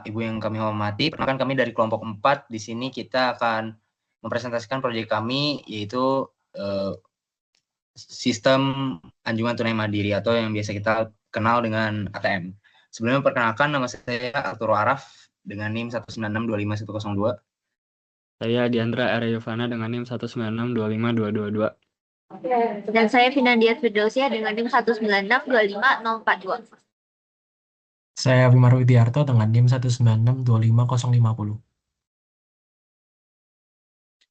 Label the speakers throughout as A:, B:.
A: Ibu yang kami hormati, perkenalkan kami dari kelompok 4. Di sini kita akan mempresentasikan proyek kami, yaitu sistem anjungan tunai mandiri atau yang biasa kita kenal dengan ATM. Sebelumnya perkenalkan, nama saya Arturo Araf dengan NIM 196251102.
B: Saya Diandra Arayovana dengan NIM 1962522.
C: Dan saya Finandia Firdausia dengan NIM 1962542.
D: Saya Bima Widiarto dengan NIM 1962550.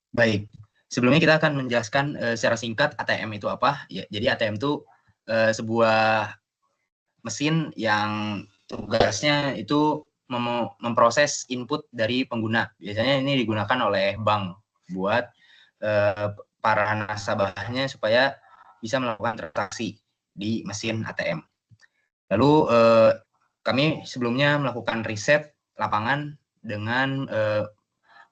A: Baik, sebelumnya kita akan menjelaskan secara singkat ATM itu apa. Ya, jadi ATM itu sebuah mesin yang tugasnya itu memproses input dari pengguna. Biasanya ini digunakan oleh bank buat para nasabahnya supaya bisa melakukan transaksi di mesin ATM. Lalu kami sebelumnya melakukan riset lapangan dengan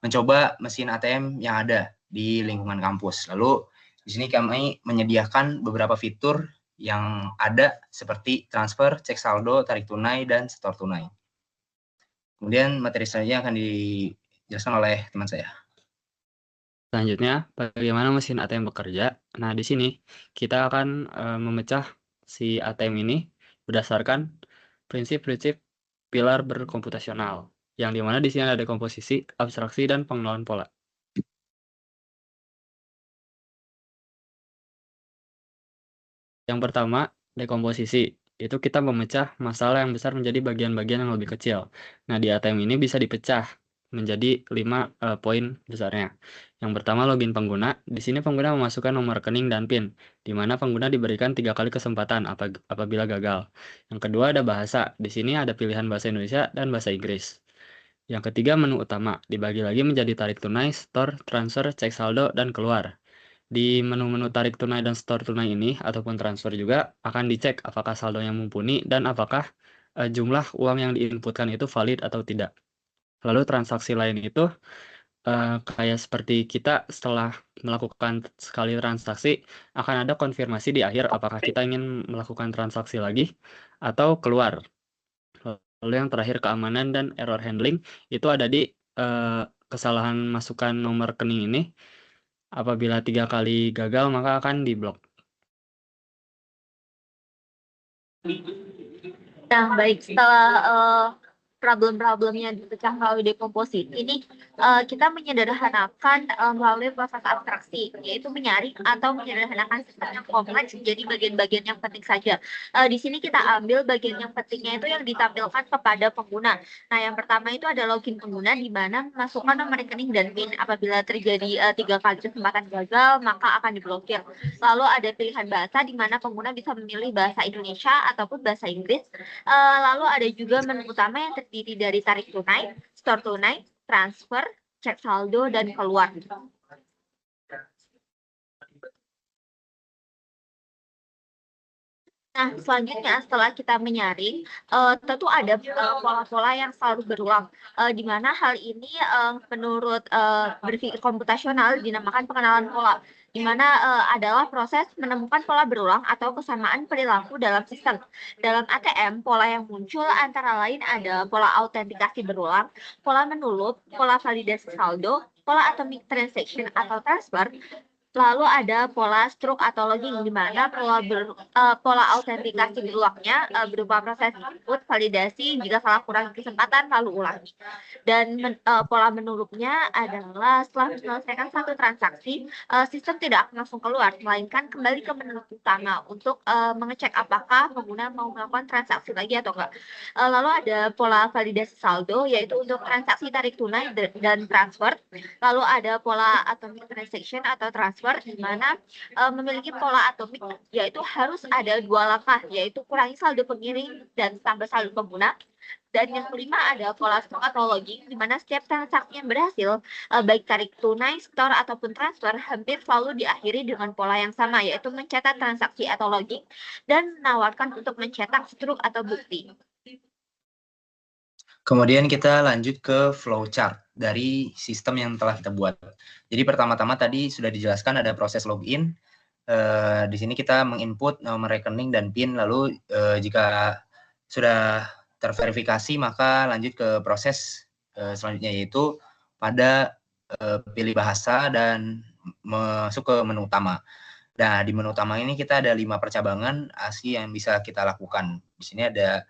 A: mencoba mesin ATM yang ada di lingkungan kampus. Lalu di sini kami menyediakan beberapa fitur yang ada seperti transfer, cek saldo, tarik tunai, dan setor tunai. Kemudian materi selanjutnya akan dijelaskan oleh teman saya.
B: Selanjutnya, bagaimana mesin ATM bekerja? Nah, di sini kita akan memecah si ATM ini berdasarkan prinsip-prinsip pilar berkomputasional, yang dimana di sini ada komposisi, abstraksi, dan pengenalan pola. Yang pertama, dekomposisi. Itu kita memecah masalah yang besar menjadi bagian-bagian yang lebih kecil. Nah, di ATM ini bisa dipecah menjadi 5 poin besarnya. Yang pertama, login pengguna. Di sini pengguna memasukkan nomor rekening dan PIN, di mana pengguna diberikan 3 kali kesempatan apabila gagal. Yang kedua, ada bahasa. Di sini ada pilihan bahasa Indonesia dan bahasa Inggris. Yang ketiga, menu utama. Dibagi lagi menjadi tarik tunai, store, transfer, cek saldo, dan keluar. Di menu-menu tarik tunai dan store tunai ini ataupun transfer juga akan dicek apakah saldonya mumpuni dan apakah jumlah uang yang diinputkan itu valid atau tidak. Lalu transaksi lain itu kayak seperti kita setelah melakukan sekali transaksi akan ada konfirmasi di akhir apakah kita ingin melakukan transaksi lagi atau keluar. Lalu yang terakhir keamanan dan error handling itu ada di kesalahan masukkan nomor rekening ini. Apabila 3 kali gagal, maka akan diblok.
C: Nah, baik, setelah problem-problemnya dipecah melalui dekomposisi, ini kita menyederhanakan melalui proses abstraksi, yaitu menyaring atau menyederhanakan sistem yang kompleks menjadi bagian-bagian yang penting saja. Di sini kita ambil bagian yang pentingnya itu yang ditampilkan kepada pengguna. Nah, yang pertama itu ada login pengguna, di mana memasukkan nomor rekening dan PIN. Apabila terjadi 3 kali kesempatan gagal, maka akan diblokir. Lalu ada pilihan bahasa, di mana pengguna bisa memilih bahasa Indonesia ataupun bahasa Inggris. Lalu ada juga menu utama yang terdiri dari tarik tunai, store tunai, transfer, cek saldo, dan keluar. Nah, selanjutnya setelah kita menyaring, tentu ada pola-pola yang selalu berulang, di mana hal ini menurut berpikir komputasional dinamakan pengenalan pola, di mana adalah proses menemukan pola berulang atau kesamaan perilaku dalam sistem. Dalam ATM, pola yang muncul antara lain ada pola autentikasi berulang, pola menulup, pola validasi saldo, pola atomic transaction atau transfer. Lalu ada pola stroke atau logging, di mana pola autentikasi berulangnya berupa proses input, validasi, jika salah kurang kesempatan lalu ulangi. Dan pola menurutnya adalah setelah menyelesaikan satu transaksi, sistem tidak akan langsung keluar, melainkan kembali ke menu utama untuk mengecek apakah pengguna mau melakukan transaksi lagi atau enggak. Lalu ada pola validasi saldo, yaitu untuk transaksi tarik tunai dan transfer. Lalu ada pola atomic transaction atau transfer, di mana memiliki pola atomik, yaitu harus ada 2 langkah, yaitu kurangi saldo pengirim dan tambah saldo pengguna. Dan yang kelima ada pola stroke atau logging, di mana setiap transaksi yang berhasil, baik tarik tunai, store, ataupun transfer, hampir selalu diakhiri dengan pola yang sama, yaitu mencetak transaksi atau logging, dan menawarkan untuk mencetak stroke atau bukti.
A: Kemudian kita lanjut ke flowchart dari sistem yang telah kita buat. Jadi pertama-tama tadi sudah dijelaskan ada proses login. Di sini kita menginput nomor rekening dan PIN. Lalu jika sudah terverifikasi, maka lanjut ke proses selanjutnya, yaitu pada pilih bahasa dan masuk ke menu utama. Nah, di menu utama ini kita ada 5 percabangan ASI yang bisa kita lakukan. Di sini ada,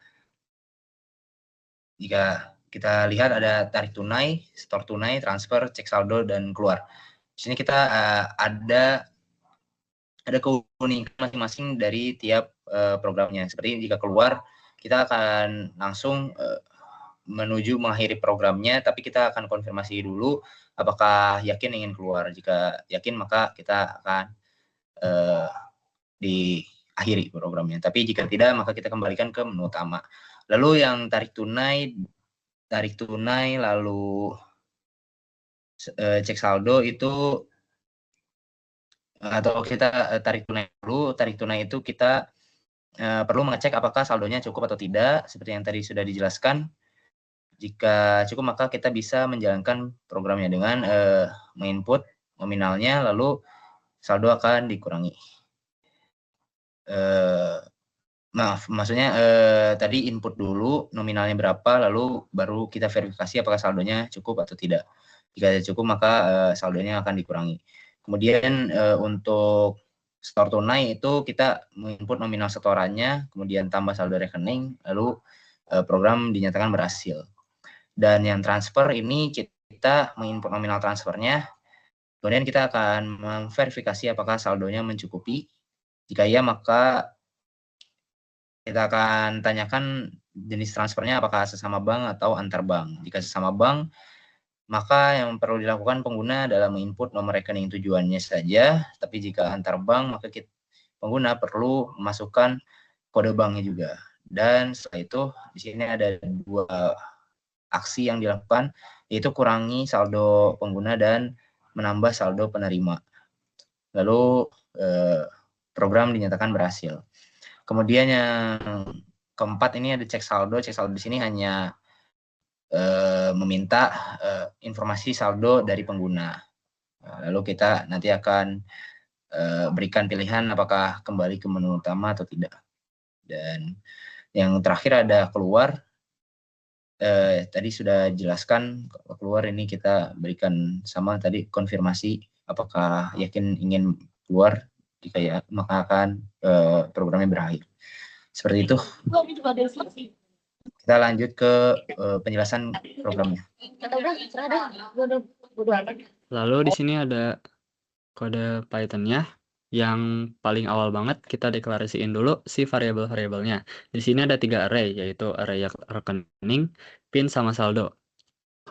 A: jika kita lihat, ada tarik tunai, store tunai, transfer, cek saldo, dan keluar. Di sini kita ada keunikan masing-masing dari tiap programnya. Seperti jika keluar, kita akan langsung menuju mengakhiri programnya, tapi kita akan konfirmasi dulu apakah yakin ingin keluar. Jika yakin, maka kita akan diakhiri programnya. Tapi jika tidak, maka kita kembalikan ke menu utama. Lalu yang tarik tunai, lalu cek saldo itu, atau kita tarik tunai dulu. Tarik tunai itu kita perlu mengecek apakah saldonya cukup atau tidak, seperti yang tadi sudah dijelaskan. Jika cukup, maka kita bisa menjalankan programnya dengan menginput nominalnya, lalu saldo akan dikurangi. Maksudnya tadi input dulu nominalnya berapa, lalu baru kita verifikasi apakah saldonya cukup atau tidak. Jika cukup, maka saldonya akan dikurangi. Kemudian untuk store tunai itu kita menginput nominal setorannya, kemudian tambah saldo rekening, lalu program dinyatakan berhasil. Dan yang transfer ini kita menginput nominal transfernya, kemudian kita akan memverifikasi apakah saldonya mencukupi. Jika iya, maka kita akan tanyakan jenis transfernya apakah sesama bank atau antar bank. Jika sesama bank, maka yang perlu dilakukan pengguna adalah menginput nomor rekening tujuannya saja. Tapi jika antar bank, maka pengguna perlu memasukkan kode banknya juga. Dan setelah itu, di sini ada 2 aksi yang dilakukan, yaitu kurangi saldo pengguna dan menambah saldo penerima. Lalu program dinyatakan berhasil. Kemudian yang keempat ini ada cek saldo. Cek saldo di sini hanya meminta informasi saldo dari pengguna. Lalu kita nanti akan berikan pilihan apakah kembali ke menu utama atau tidak. Dan yang terakhir ada keluar. Tadi sudah jelaskan, keluar ini kita berikan sama tadi, konfirmasi apakah yakin ingin keluar. Jika ya, maka akan programnya berakhir. Seperti itu. Kita lanjut ke penjelasan programnya.
B: Lalu di sini ada kode Python-nya. Yang paling awal banget kita deklarasiin dulu si variabel-variabelnya. Di sini ada 3 array, yaitu array rekening, pin, sama saldo.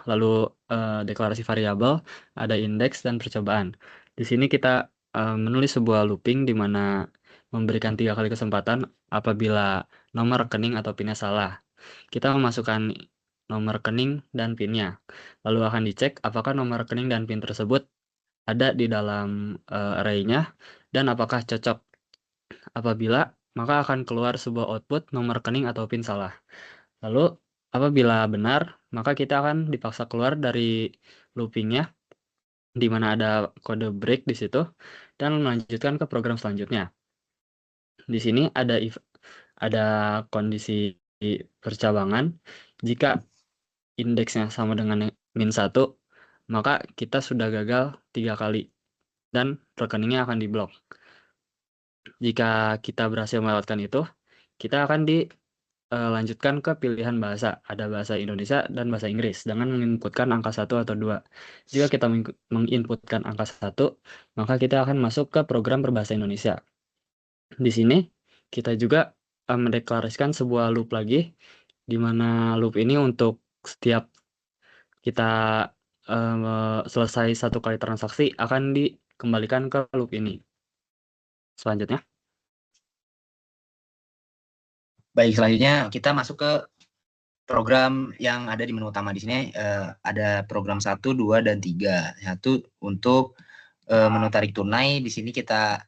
B: Lalu deklarasi variabel, ada indeks dan percobaan. Di sini kita menulis sebuah looping di mana memberikan 3 kali kesempatan apabila nomor rekening atau pinnya salah. Kita memasukkan nomor rekening dan pinnya. Lalu akan dicek apakah nomor rekening dan pin tersebut ada di dalam array-nya dan apakah cocok. Apabila, maka akan keluar sebuah output nomor rekening atau pin salah. Lalu apabila benar, maka kita akan dipaksa keluar dari loopingnya, di mana ada kode break di situ, dan melanjutkan ke program selanjutnya. Di sini ada kondisi percabangan. Jika indeksnya sama dengan -1, maka kita sudah gagal 3 kali dan rekeningnya akan diblok. Jika kita berhasil melewatkan itu, kita akan dilanjutkan ke pilihan bahasa. Ada bahasa Indonesia dan bahasa Inggris dengan menginputkan angka 1 atau 2. Jika kita menginputkan angka 1, maka kita akan masuk ke program berbahasa Indonesia. Di sini kita juga mendeklarasikan sebuah loop lagi, di mana loop ini untuk setiap kita selesai 1 kali transaksi akan dikembalikan ke loop ini. Selanjutnya.
A: Baik, selanjutnya kita masuk ke program yang ada di menu utama. Di sini ada program 1, 2, dan 3. 1 untuk menu tarik tunai. Di sini kita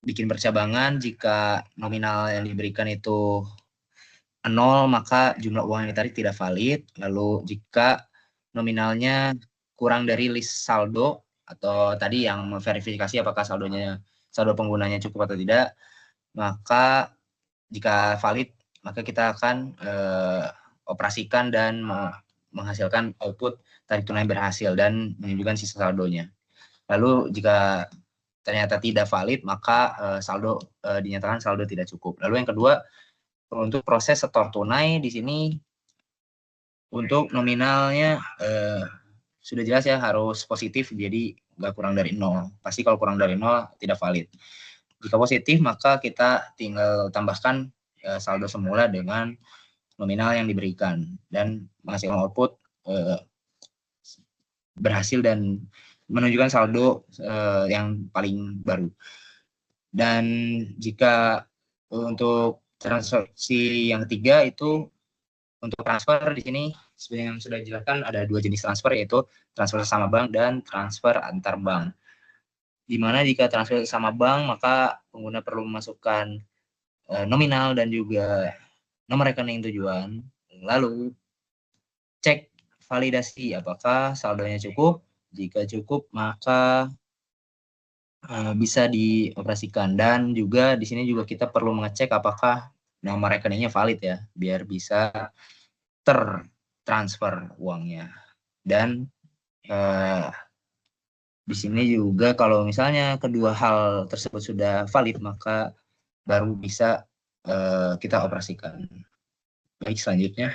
A: bikin percabangan. Jika nominal yang diberikan itu 0, maka jumlah uang yang ditarik tidak valid. Lalu jika nominalnya kurang dari list saldo, atau tadi yang memverifikasi apakah saldo penggunanya cukup atau tidak, maka jika valid, maka kita akan operasikan dan menghasilkan output tarik tunai berhasil dan menunjukkan sisa saldonya. Lalu jika ternyata tidak valid, maka saldo dinyatakan saldo tidak cukup. Lalu yang kedua, untuk proses setor tunai di sini untuk nominalnya sudah jelas ya, harus positif, jadi nggak kurang dari 0. Pasti kalau kurang dari 0 tidak valid. Jika positif, maka kita tinggal tambahkan saldo semula dengan nominal yang diberikan dan menghasilkan output berhasil dan menunjukkan saldo yang paling baru. Dan jika untuk transaksi yang ketiga itu untuk transfer, di sini seperti yang sudah dijelaskan ada 2 jenis transfer, yaitu transfer sesama bank dan transfer antar bank. Di mana jika transfer sesama bank, maka pengguna perlu memasukkan nominal dan juga nomor rekening tujuan. Lalu cek validasi apakah saldonya cukup. Jika cukup, maka bisa dioperasikan. Dan juga di sini juga kita perlu mengecek apakah nomor rekeningnya valid ya, biar bisa tertransfer uangnya. Dan di sini juga kalau misalnya kedua hal tersebut sudah valid, maka baru bisa kita operasikan. Baik, selanjutnya.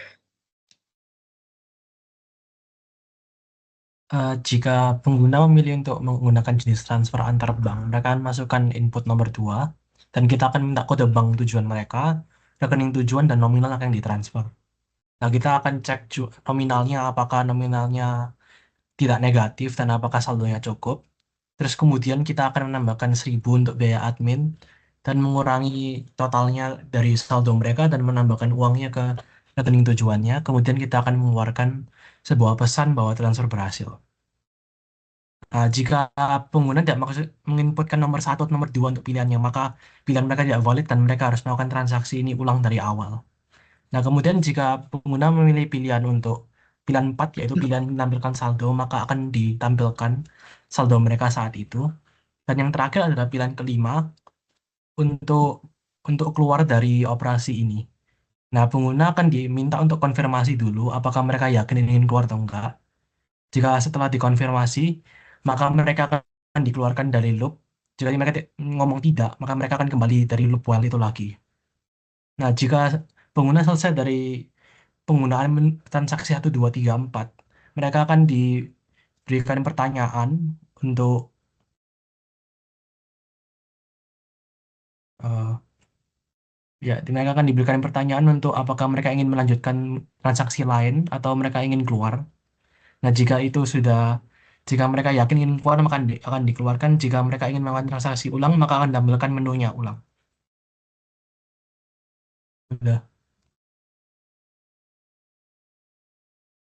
D: Jika pengguna memilih untuk menggunakan jenis transfer antar bank, mereka akan masukkan input nomor 2, dan kita akan minta kode bank tujuan mereka, rekening tujuan, dan nominal yang ditransfer. Nah, kita akan cek nominalnya, apakah nominalnya tidak negatif dan apakah saldonya cukup. Terus kemudian kita akan menambahkan 1.000 untuk biaya admin dan mengurangi totalnya dari saldo mereka dan menambahkan uangnya ke rekening tujuannya. Kemudian kita akan mengeluarkan sebuah pesan bahwa transfer berhasil. Nah, jika pengguna tidak menginputkan nomor 1 atau nomor 2 untuk pilihannya, maka pilihan mereka tidak valid dan mereka harus melakukan transaksi ini ulang dari awal. Nah, kemudian jika pengguna memilih pilihan 4, yaitu pilihan menampilkan saldo, maka akan ditampilkan saldo mereka saat itu. Dan yang terakhir adalah pilihan kelima untuk keluar dari operasi ini. Nah, pengguna akan diminta untuk konfirmasi dulu apakah mereka yakin ingin keluar atau enggak. Jika setelah dikonfirmasi, maka mereka akan dikeluarkan dari loop. Jika mereka ngomong tidak, maka mereka akan kembali dari loop while itu lagi. Nah, jika pengguna selesai dari penggunaan transaksi 1, 2, 3, 4, mereka akan diberikan pertanyaan untuk mereka akan diberikan pertanyaan untuk apakah mereka ingin melanjutkan transaksi lain atau mereka ingin keluar. Nah, jika mereka yakin ingin keluar, maka akan dikeluarkan. Jika mereka ingin melakukan transaksi ulang, maka akan ditampilkan menunya ulang. Sudah.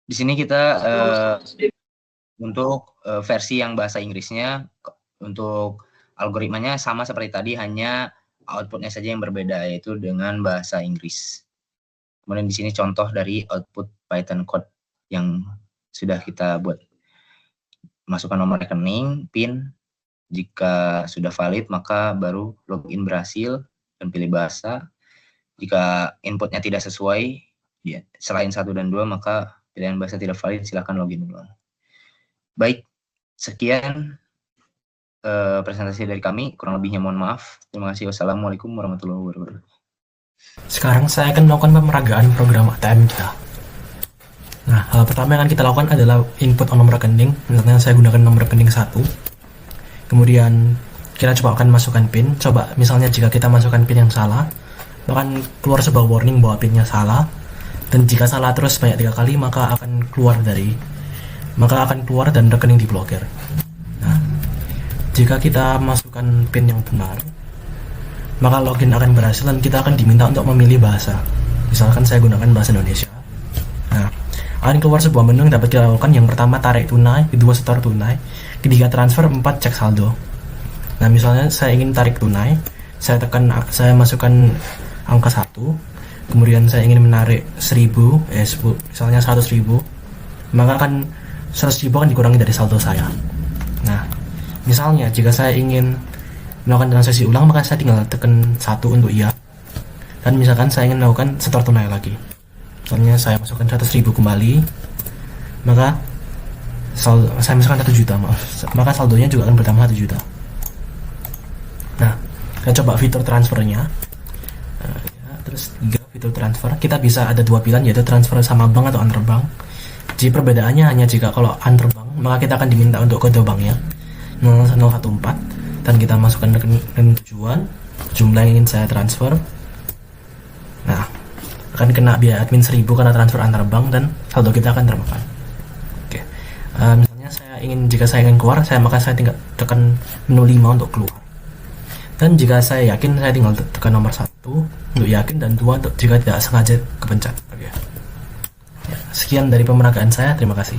A: Di sini kita untuk versi yang bahasa Inggrisnya, untuk algoritmanya sama seperti tadi, hanya outputnya saja yang berbeda, yaitu dengan bahasa Inggris. Kemudian di sini contoh dari output Python code yang sudah kita buat. Masukkan nomor rekening, PIN. Jika sudah valid, maka baru login berhasil dan pilih bahasa. Jika inputnya tidak sesuai, selain 1 dan 2, maka pilihan bahasa tidak valid, silakan login ulang. Baik, sekian presentasi dari kami, kurang lebihnya mohon maaf. Terima kasih. Wassalamualaikum warahmatullahi wabarakatuh.
D: Sekarang saya akan melakukan pemeragaan program ATM kita. Nah, hal pertama yang akan kita lakukan adalah input nomor rekening. Misalnya saya gunakan nomor rekening 1. Kemudian kita coba akan masukkan PIN. Coba misalnya jika kita masukkan PIN yang salah, akan keluar sebuah warning bahwa PIN-nya salah. Dan jika salah terus banyak 3 kali, maka akan keluar dan rekening diblokir. Nah, jika kita masukkan PIN yang benar, maka login akan berhasil dan kita akan diminta untuk memilih bahasa. Misalkan saya gunakan bahasa Indonesia. Nah, akan keluar sebuah menu yang dapat kita lakukan. Yang pertama tarik tunai, kedua setor tunai, ketiga transfer, 4 cek saldo. Nah, misalnya saya ingin tarik tunai, saya masukkan angka 1, kemudian saya ingin menarik 1.000, misalnya 100.000, maka 100.000 akan dikurangi dari saldo saya. Nah, misalnya jika saya ingin melakukan transaksi ulang, maka saya tinggal tekan 1 untuk iya. Dan misalkan saya ingin melakukan setor tunai lagi, misalnya saya masukkan 100.000 kembali, maka saya masukkan 1 juta, maka saldonya juga akan bertambah 1 juta. Nah, kita coba fitur transfernya. Terus 3 fitur transfer, kita bisa ada 2 pilihan, yaitu transfer sama bank atau antar bank. Jadi perbedaannya hanya jika kalau antar bank, maka kita akan diminta untuk kode banknya 0014, dan kita masukkan rekening tujuan, jumlah yang ingin saya transfer. Nah, akan kena biaya admin 1.000 karena transfer antar bank, dan saldo kita akan termakan. Oke. Misalnya jika saya ingin keluar, maka saya tinggal tekan menu 5 untuk keluar. Dan jika saya yakin, saya tinggal tekan nomor 1 untuk yakin, dan 2 untuk jika tidak sengaja kepencet. Oke. Ya, sekian dari pemeragaan saya, terima kasih.